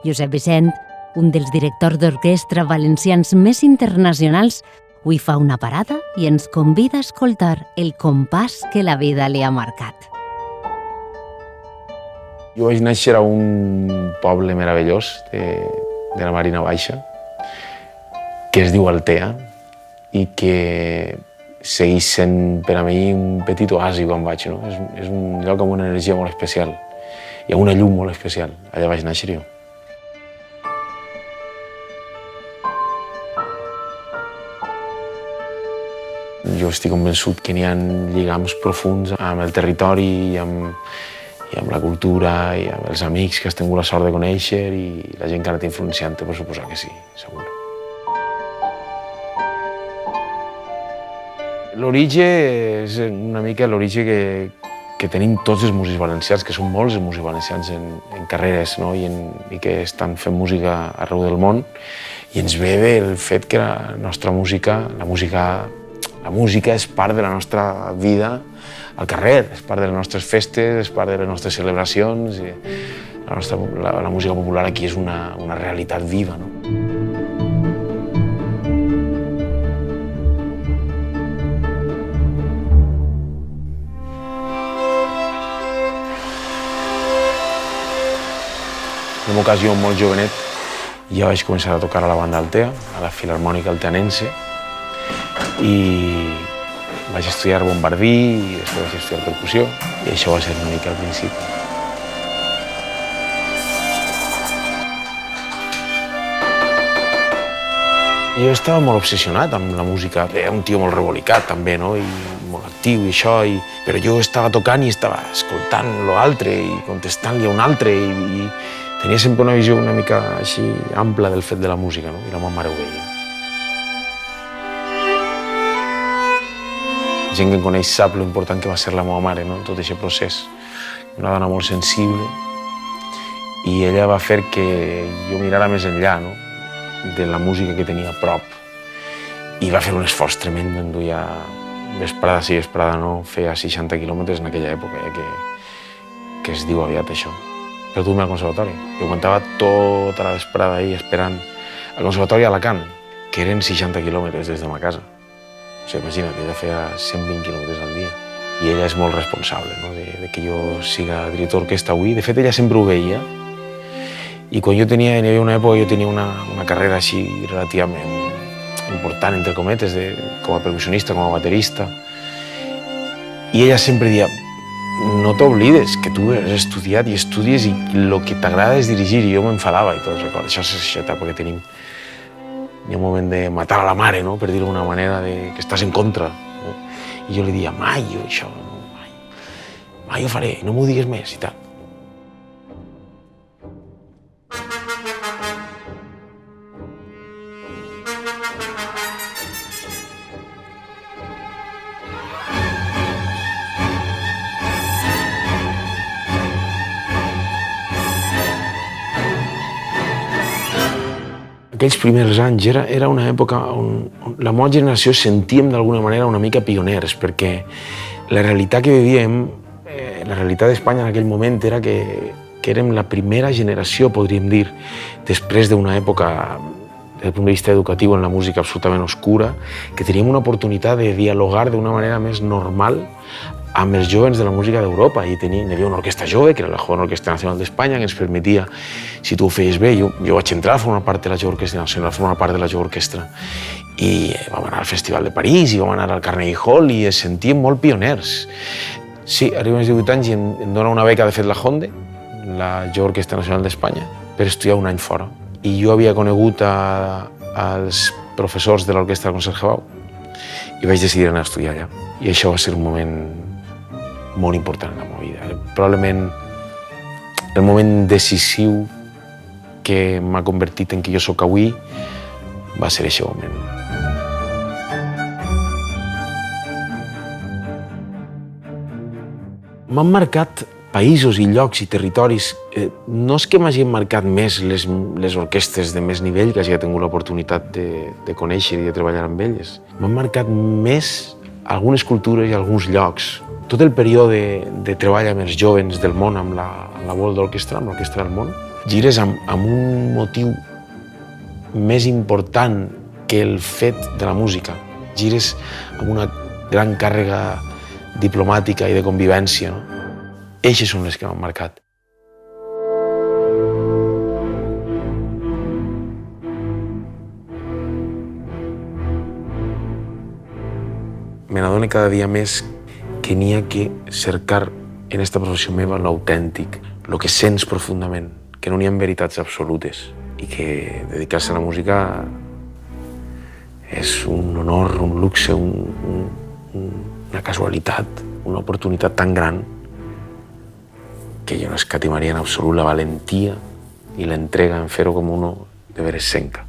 Josep Vicent, un dels directors d'orquestra valencians més internacionals, avui fa una parada i ens convida a escoltar el compàs que la vida li ha marcat. Jo vaig néixer a un poble meravellós de la Marina Baixa, que es diu Altea, i que segueix sent per a mi un petit oasi quan vaig, no? És un lloc amb una energia molt especial i amb una llum molt especial. Allà vaig néixer jo. Jo estic convençut que n'hi ha lligams profunds amb el territori i amb la cultura i amb els amics que has tingut la sort de conèixer i la gent que ha anat influenciant-te, per suposar que sí, segur. L'origen és una mica l'origen que tenim tots els músics valencians, que són molts els músics valencians en carreres, no? I que estan fent música arreu del món, i ens ve del fet que la nostra música, la música és part de la nostra vida al carrer, és part de les nostres festes, és part de les nostres celebracions. I la música popular aquí és una realitat viva, no? En una ocasió molt jovenet ja vaig començar a tocar a la banda Altea, a la Filharmònica Alteanense, i vaig estudiar bombardí i després vaig estudiar percussió, i això va ser una mica al principi. Jo estava molt obsessionat amb la música. Era un tio molt rebolicat també, no? I molt actiu i això, però jo estava tocant i estava escoltant l'altre i contestant-li a un altre i tenia sempre una visió una mica així ampla del fet de la música, no? I la meva mare ho veia. Gent que em coneix sap lo important que va ser la meva mare, no? En tot aquest procés. Una dona molt sensible, i ella va fer que jo mirara més enllà, no? De la música que tenia a prop. I va fer un esforç tremend d'enduia vesprada sí, vesprada no, feia 60 quilòmetres en aquella època, que es diu aviat això. Per dur-me al conservatori. Jo aguantava tota la vesprada ahí esperant al conservatori a Alacant, que eren 60 quilòmetres des de ma casa. O sigui, imagina't, ella feia 120 quilòmetres al dia. I ella és molt responsable, no? de que jo siga director d'orquestra avui. De fet, ella sempre ho veia. I quan n'hi havia una època, jo tenia una carrera així relativament important, entre cometes, com a percussionista, com a baterista. I ella sempre dia, no t'oblides que tu has estudiat i estudies i el que t'agrada és dirigir. I jo m'enfadava i tot, recordo. Això és aquesta etapa que tenim. Hi ha un moment de matar a la mare, no? Per dir-ho d'una manera, que estàs en contra. No? I jo li dia, mai jo això, mai ho faré, no m'ho digues més i tal. Aquells primers anys era una època on la meva generació sentíem d'alguna manera una mica pioners, perquè la realitat que vivíem, la realitat d'Espanya en aquell moment era que érem la primera generació, podríem dir, després d'una època, des del punt de vista educatiu, en la música absolutament oscura, que teníem una oportunitat de dialogar d'una manera més normal amb els joves de la música d'Europa. I hi havia una orquestra jove, que era la Joven Orquestra Nacional d'Espanya, que ens permetia, si tu ho feies bé, jo vaig entrar a formar part de la Jove Orquestra Nacional, a formar part de la Jove Orquestra. I vam anar al Festival de París, i vam anar al Carnegie Hall, i ens sentíem molt pioners. Sí, arribo als 18 anys i em dona una beca, de fet, la Honde, la Jove Orquestra Nacional d'Espanya, per estudiar un any fora. I jo havia conegut als professors de l'Orquestra Concertgebouw i vaig decidir anar a estudiar allà. I això va ser un moment molt important en la meva vida. Probablement el moment decisiu que m'ha convertit en qui jo sóc avui va ser aquest moment. M'han marcat països i llocs i territoris. No és que m'hagin marcat més les orquestres de més nivell, que hagi tingut l'oportunitat de conèixer i de treballar amb elles. M'han marcat més algunes cultures i alguns llocs. Tot el període de treball amb els jovens del món, amb la World Orchestra, amb l'Orquestra del Món, Gires amb un motiu més important que el fet de la música. Gires amb una gran càrrega diplomàtica i de convivència. Eixes són les que m'han marcat. Me n'adono cada dia més que n'hi ha que cercar en esta professió meva l'autèntic, el que sents profundament, que no n'hi ha veritats absolutes i que dedicar-se a la música és un honor, un luxe, una casualitat, una oportunitat tan gran que jo no escatimaria en absolut la valentia i l'entrega en fer-ho com uno de veres senca.